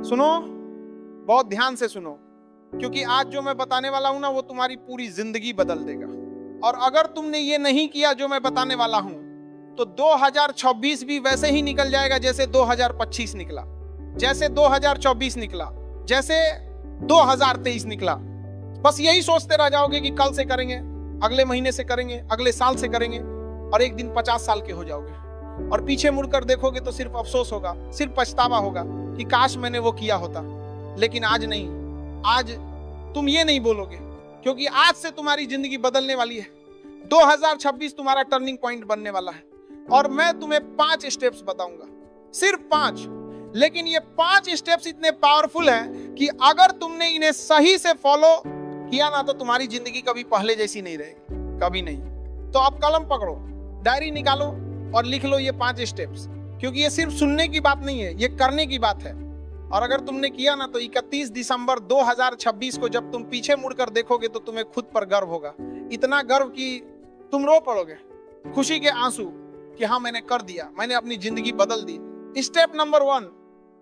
सुनो, बहुत ध्यान से सुनो, क्योंकि आज जो मैं बताने वाला हूं ना वो तुम्हारी पूरी जिंदगी बदल देगा। और अगर तुमने ये नहीं किया जो मैं बताने वाला हूं तो 2026 भी वैसे ही निकल जाएगा जैसे 2025 निकला, जैसे 2024 निकला, जैसे 2023 निकला। बस यही सोचते रह जाओगे कि कल से करेंगे, अगले महीने से करेंगे, अगले साल से करेंगे, और एक दिन 50 साल के हो जाओगे और पीछे मुड़कर देखोगे तो सिर्फ अफसोस होगा, सिर्फ पछतावा होगा कि काश मैंने वो किया होता। लेकिन आज नहीं, आज तुम ये नहीं बोलोगे, क्योंकि आज से तुम्हारी जिंदगी बदलने वाली है। 2026 तुम्हारा टर्निंग पॉइंट बनने वाला है और मैं तुम्हें 5 स्टेप्स बताऊंगा, सिर्फ 5। लेकिन ये 5 स्टेप्स इतने पावरफुल हैं कि अगर तुमने इन्हें सही से फॉलो किया ना तो तुम्हारी जिंदगी कभी पहले जैसी नहीं रहेगी, कभी नहीं। तो अब कलम पकड़ो, डायरी निकालो और लिख लो ये 5 स्टेप्स, क्योंकि ये सिर्फ सुनने की बात नहीं है, ये करने की बात है। और अगर तुमने किया ना तो 31 दिसंबर 2026 को जब तुम पीछे मुड़कर देखोगे तो तुम्हें खुद पर गर्व होगा, इतना गर्व कि तुम रो पड़ोगे, खुशी के आंसू कि हाँ मैंने कर दिया, मैंने अपनी जिंदगी बदल दी। Step number 1,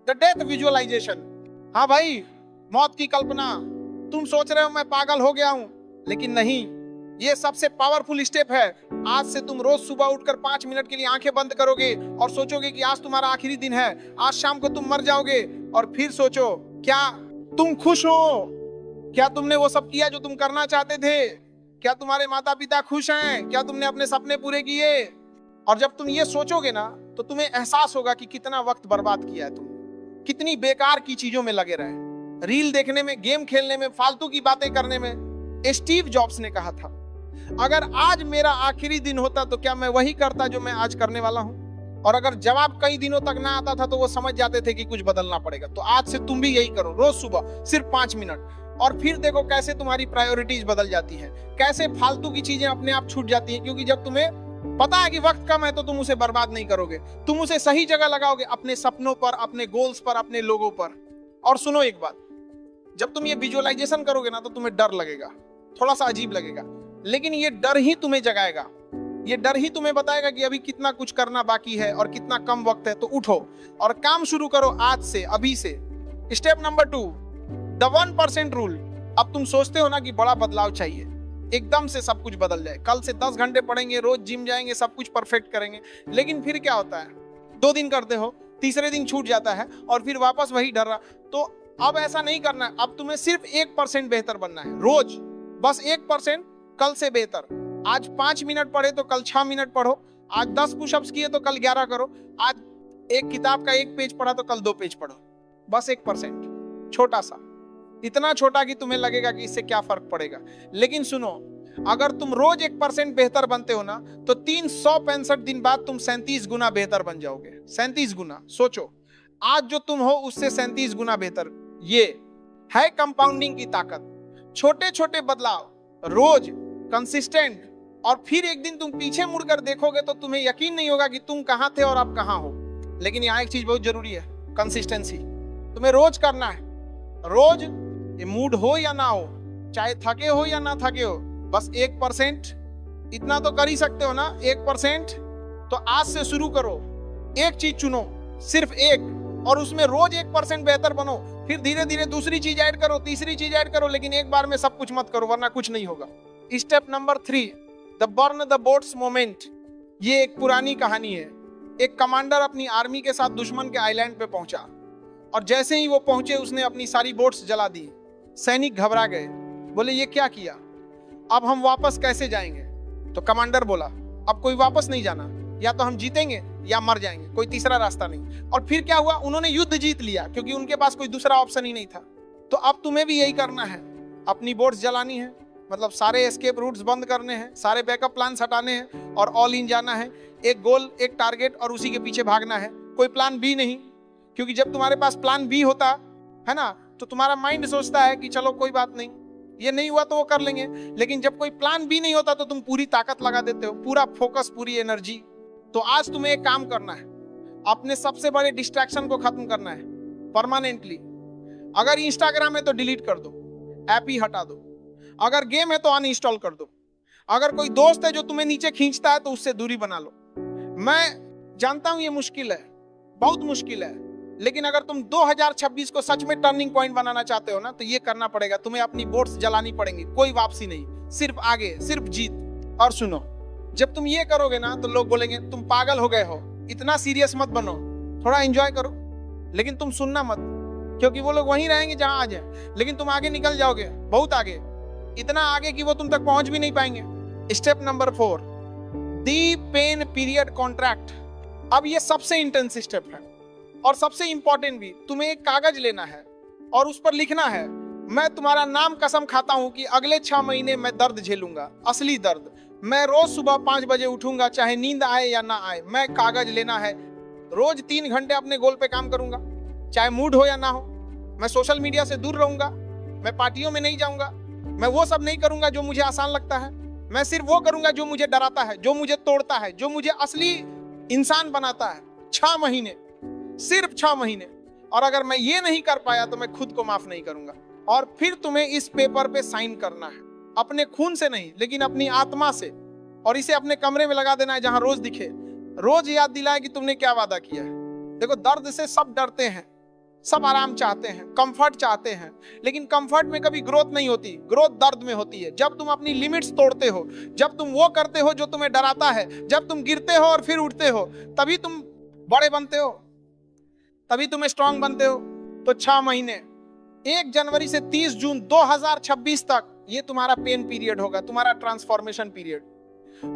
the death visualisation. हाँ भाई, मौत की कल्पना। तुम सोच रहे हो मैं पागल हो गया हूं, लेकिन नहीं, ये सबसे पावरफुल स्टेप है। आज से तुम रोज सुबह उठकर 5 मिनट के लिए आंखें बंद करोगे और सोचोगे कि आज तुम्हारा आखिरी दिन है, आज शाम को तुम मर जाओगे। और फिर सोचो, क्या तुम खुश हो? क्या तुमने वो सब किया जो तुम करना चाहते थे? क्या तुम्हारे माता पिता खुश हैं? क्या तुमने अपने सपने पूरे किए? और जब तुम ये सोचोगे ना तो तुम्हें एहसास होगा कि कितना वक्त बर्बाद किया है तुमने, कितनी बेकार की चीजों में लगे रहे, रील देखने में, गेम खेलने में, फालतू की बातें करने में। स्टीव जॉब्स ने कहा था, अगर आज मेरा आखिरी दिन होता तो क्या मैं वही करता जो मैं आज करने वाला हूं? और अगर जवाब कई दिनों तक ना आता था तो वो समझ जाते थे कि कुछ बदलना पड़ेगा। तो आज से तुम भी यही करो, रोज सुबह सिर्फ 5 मिनट, और फिर देखो कैसे तुम्हारी प्रायोरिटीज बदल जाती है, कैसे फालतू की चीजें अपने आप छूट जाती हैं। क्योंकि जब तुम्हें पता है कि वक्त कम है तो तुम उसे बर्बाद नहीं करोगे, तुम उसे सही जगह लगाओगे, अपने सपनों पर, अपने गोल्स पर, अपने लोगों पर। और सुनो एक बात, जब तुम ये विजुअलाइजेशन करोगे ना तो तुम्हें डर लगेगा, थोड़ा सा अजीब लगेगा, लेकिन ये डर ही तुम्हें जगाएगा, ये डर ही तुम्हें बताएगा कि अभी कितना कुछ करना बाकी है और कितना कम वक्त है। तो उठो और काम शुरू करो आज से, अभी से। Step number 2, the 1% rule. अब तुम सोचते हो ना कि बड़ा बदलाव चाहिए, एकदम से सब कुछ बदल जाए, कल से 10 घंटे पढ़ेंगे, रोज जिम जाएंगे, सब कुछ परफेक्ट करेंगे। लेकिन फिर क्या होता है, 2 दिन करते हो, तीसरे दिन छूट जाता है और फिर वापस वही डर रहा। तो अब ऐसा नहीं करना है, अब तुम्हें सिर्फ 1% बेहतर बनना है रोज, बस 1% कल से बेहतर। आज 5 मिनट पढ़े तो कल 6 मिनट पढ़ो, आज 10 पुशअप्स किए तो कल 11 करो, आज एक किताब का 1 पेज पढ़ा तो कल 2 पेज पढ़ो। बस 1%, छोटा सा, इतना छोटा कि तुम्हें लगेगा कि इससे क्या फर्क पड़ेगा। लेकिन सुनो, अगर तुम रोज 1% बेहतर बनते हो ना तो 365 दिन बाद तुम 37 गुना बेहतर बन जाओगे। 37 गुना, सोचो, आज जो तुम हो उससे 37 गुना बेहतर। ये है कंपाउंडिंग की ताकत। छोटे छोटे बदलाव रोज कंसिस्टेंट, और फिर एक दिन तुम पीछे मुड़कर देखोगे तो तुम्हें यकीन नहीं होगा कि तुम कहां थे और अब कहां हो। लेकिन यहाँ एक चीज बहुत जरूरी है, कंसिस्टेंसी। तुम्हें रोज करना है, रोज, ये मूड हो या ना हो, चाहे थके हो या ना थके हो, बस 1%, इतना तो कर ही सकते हो ना, 1%। तो आज से शुरू करो, एक चीज चुनो, सिर्फ एक, और उसमें रोज 1% बेहतर बनो। फिर धीरे धीरे दूसरी चीज ऐड करो, तीसरी चीज ऐड करो, लेकिन एक बार में सब कुछ मत करो वरना कुछ नहीं होगा। Step number 3, the burn the boats moment. ये एक पुरानी कहानी है। एक कमांडर अपनी आर्मी के साथ दुश्मन के आइलैंड पे पहुंचा और जैसे ही वो पहुंचे उसने अपनी सारी बोट्स जला दी। सैनिक घबरा गए, बोले ये क्या किया, अब हम वापस कैसे जाएंगे? तो कमांडर बोला, अब कोई वापस नहीं जाना, या तो हम जीतेंगे या मर जाएंगे, कोई तीसरा रास्ता नहीं। और फिर क्या हुआ, उन्होंने युद्ध जीत लिया क्योंकि उनके पास कोई दूसरा ऑप्शन ही नहीं था। तो अब तुम्हें भी यही करना है, अपनी बोट्स जलानी है, मतलब सारे एस्केप रूट्स बंद करने हैं, सारे बैकअप प्लान्स हटाने हैं और ऑल इन जाना है। एक गोल, एक टारगेट और उसी के पीछे भागना है, कोई प्लान बी नहीं। क्योंकि जब तुम्हारे पास प्लान बी होता है ना तो तुम्हारा माइंड सोचता है कि चलो कोई बात नहीं, ये नहीं हुआ तो वो कर लेंगे। लेकिन जब कोई प्लान बी नहीं होता तो तुम पूरी ताकत लगा देते हो, पूरा फोकस, पूरी एनर्जी। तो आज तुम्हें एक काम करना है, अपने सबसे बड़े डिस्ट्रैक्शन को खत्म करना है परमानेंटली। अगर इंस्टाग्राम है तो डिलीट कर दो, ऐप ही हटा दो। अगर गेम है तो अनइंस्टॉल कर दो। अगर कोई दोस्त है जो तुम्हें नीचे खींचता है तो उससे दूरी बना लो। मैं जानता हूं ये मुश्किल है, बहुत मुश्किल है, लेकिन अगर तुम 2026 को सच में टर्निंग पॉइंट बनाना चाहते हो ना, तो ये करना पड़ेगा, तुम्हें अपनी बोट्स जलानी पड़ेंगी, कोई वापसी नहीं, सिर्फ आगे, सिर्फ जीत। और सुनो, जब तुम ये करोगे ना तो लोग बोलेंगे तुम पागल हो गए हो, इतना सीरियस मत बनो, थोड़ा एंजॉय करो, लेकिन तुम सुनना मत, क्योंकि वो लोग वहीं रहेंगे जहां आज है, लेकिन तुम आगे निकल जाओगे, बहुत आगे, इतना आगे कि वो तुम तक पहुंच भी नहीं पाएंगे। स्टेप नंबर 4, दी पेन पीरियड कॉन्ट्रैक्ट। अब ये सबसे इंटेंस स्टेप है और सबसे इंपॉर्टेंट भी। तुम्हें एक कागज लेना है और उस पर लिखना है, मैं तुम्हारा नाम कसम खाता हूं कि अगले 6 महीने मैं दर्द झेलूंगा, असली दर्द। मैं रोज सुबह 5 बजे उठूंगा, चाहे नींद आए या ना आए। मैं कागज लेना है, रोज 3 घंटे अपने गोल पे काम करूंगा, चाहे मूड हो या ना हो। मैं सोशल मीडिया से दूर रहूंगा, मैं पार्टियों में नहीं जाऊंगा, मैं वो सब नहीं करूंगा जो मुझे आसान लगता है। मैं सिर्फ वो करूंगा जो मुझे डराता है, जो मुझे तोड़ता है, जो मुझे असली इंसान बनाता है। 6 महीने, सिर्फ 6 महीने। और अगर मैं ये नहीं कर पाया तो मैं खुद को माफ नहीं करूंगा। और फिर तुम्हें इस पेपर पे साइन करना है, अपने खून से नहीं, लेकिन अपनी आत्मा से। और इसे अपने कमरे में लगा देना है, जहां रोज दिखे, रोज याद दिलाए कि तुमने क्या वादा किया है। देखो, दर्द से सब डरते हैं, सब आराम चाहते हैं, कंफर्ट चाहते हैं, लेकिन कंफर्ट में कभी ग्रोथ नहीं होती, ग्रोथ दर्द में होती है। जब तुम अपनी लिमिट्स तोड़ते हो, जब तुम वो करते हो जो तुम्हें डराता है, जब तुम गिरते हो और फिर उठते हो, तभी तुम बड़े बनते हो, तभी तुम स्ट्रांग बनते हो। तो 6 महीने, 1 जनवरी से 30 जून 2026 तक ये तुम्हारा पेन पीरियड होगा, तुम्हारा ट्रांसफॉर्मेशन पीरियड।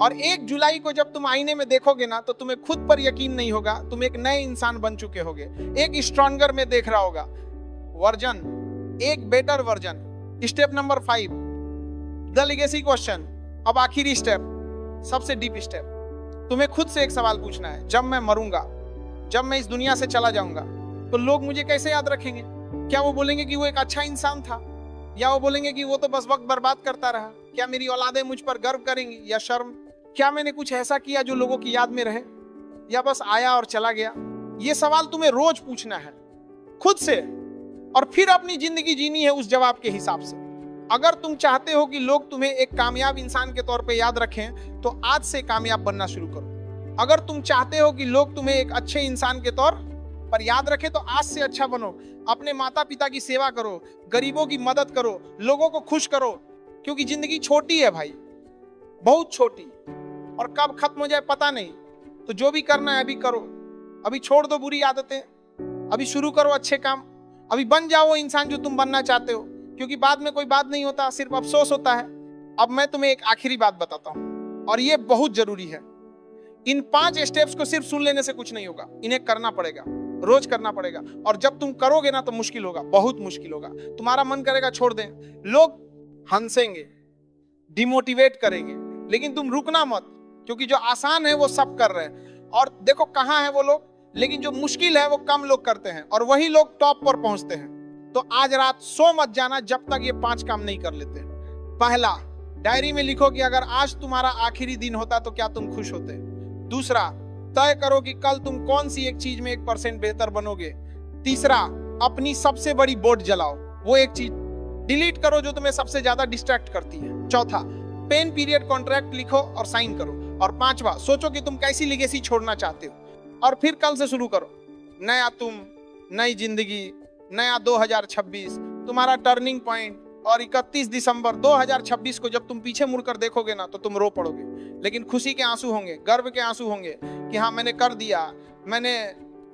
और 1 जुलाई को जब तुम आईने में देखोगे ना, तो तुम्हें खुद पर यकीन नहीं होगा, तुम एक नए इंसान बन चुके होगे, एक स्ट्रॉन्गर में देख रहा होगा वर्जन, एक better version. Step number 5, the legacy question. अब आखिरी स्टेप, सबसे डीप स्टेप। तुम्हें खुद से एक सवाल पूछना है, जब मैं मरूंगा, जब मैं इस दुनिया से चला जाऊंगा, तो लोग मुझे कैसे याद रखेंगे? क्या वो बोलेंगे कि वो एक अच्छा इंसान था, या वो बोलेंगे कि वो तो बस वक्त बर्बाद करता रहा? क्या मेरी औलादें मुझ पर गर्व करेंगी या शर्म? क्या मैंने कुछ ऐसा किया जो लोगों की याद में रहे, या बस आया और चला गया? ये सवाल तुम्हें रोज पूछना है खुद से, और फिर अपनी जिंदगी जीनी है उस जवाब के हिसाब से। अगर तुम चाहते हो कि लोग तुम्हें एक कामयाब इंसान के तौर पे याद रखें, तो आज से कामयाब बनना शुरू करो। अगर तुम चाहते हो कि लोग तुम्हें एक अच्छे इंसान के तौर पर याद रखें, तो आज से अच्छा बनो। अपने माता पिता की सेवा करो, गरीबों की मदद करो, लोगों को खुश करो, क्योंकि जिंदगी छोटी है भाई, बहुत छोटी, और कब खत्म हो जाए पता नहीं। तो जो भी करना है अभी करो, अभी छोड़ दो बुरी आदतें, अभी शुरू करो अच्छे काम, अभी बन जाओ वो इंसान जो तुम बनना चाहते हो, क्योंकि बाद में कोई बात नहीं होता, सिर्फ अफसोस होता है। अब मैं तुम्हें एक आखिरी बात बताता हूं, और ये बहुत जरूरी है। इन 5 स्टेप्स को सिर्फ सुन लेने से कुछ नहीं होगा, इन्हें करना पड़ेगा, रोज करना पड़ेगा। और जब तुम करोगे ना, तो मुश्किल होगा, बहुत मुश्किल होगा। तुम्हारा मन करेगा छोड़ दें, लोग हंसेंगे, डिमोटिवेट करेंगे, लेकिन तुम रुकना मत, क्योंकि जो आसान है वो सब कर रहे हैं। और देखो कहां है वो लोग, लेकिन जो मुश्किल है वो कम लोग करते हैं, और वही लोग टॉप पर पहुंचते हैं। तो आज रात सो मत जाना जब तक ये 5 काम नहीं कर लेते। पहला, डायरी में लिखो कि अगर आज तुम्हारा आखिरी दिन होता तो क्या तुम खुश होते। दूसरा, तय करो कि कल तुम कौन सी एक चीज में 1% बेहतर बनोगे। तीसरा, अपनी सबसे बड़ी बोट जलाओ, वो एक चीज डिलीट करो जो तुम्हें सबसे ज्यादा डिस्ट्रैक्ट करती है। चौथा, पेन पीरियड कॉन्ट्रैक्ट लिखो और साइन करो। और 5वां, सोचो कि तुम कैसी लेगेसी छोड़ना चाहते हो, और फिर कल से शुरू करो। नया तुम, नई जिंदगी, नया 2026, तुम्हारा टर्निंग पॉइंट। और 31 दिसंबर 2026 को जब तुम पीछे मुड़कर देखोगे ना, तो तुम रो पड़ोगे, लेकिन खुशी के आंसू होंगे, गर्व के आंसू होंगे कि हाँ मैंने कर दिया, मैंने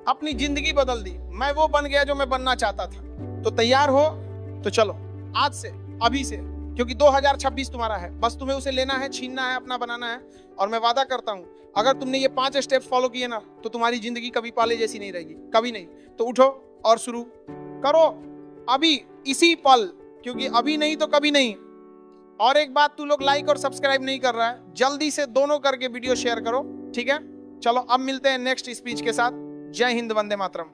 अपनी जिंदगी बदल दी, मैं वो बन गया जो मैं बनना चाहता था। तो तैयार हो तो चलो आज से, अभी से, क्योंकि 2026 तुम्हारा है, बस तुम्हें उसे लेना है, छीनना है, अपना बनाना है। और मैं वादा करता हूं, अगर तुमने ये 5 स्टेप फॉलो किए ना, तो तुम्हारी जिंदगी कभी पहले जैसी नहीं रहेगी, कभी नहीं। तो उठो और शुरू करो अभी, इसी पल, क्योंकि अभी नहीं तो कभी नहीं। और एक बात, तू लोग लाइक और सब्सक्राइब नहीं कर रहा है, जल्दी से दोनों करके वीडियो शेयर करो, ठीक है? चलो अब मिलते हैं नेक्स्ट स्पीच के साथ। जय हिंद, वंदे मातरम।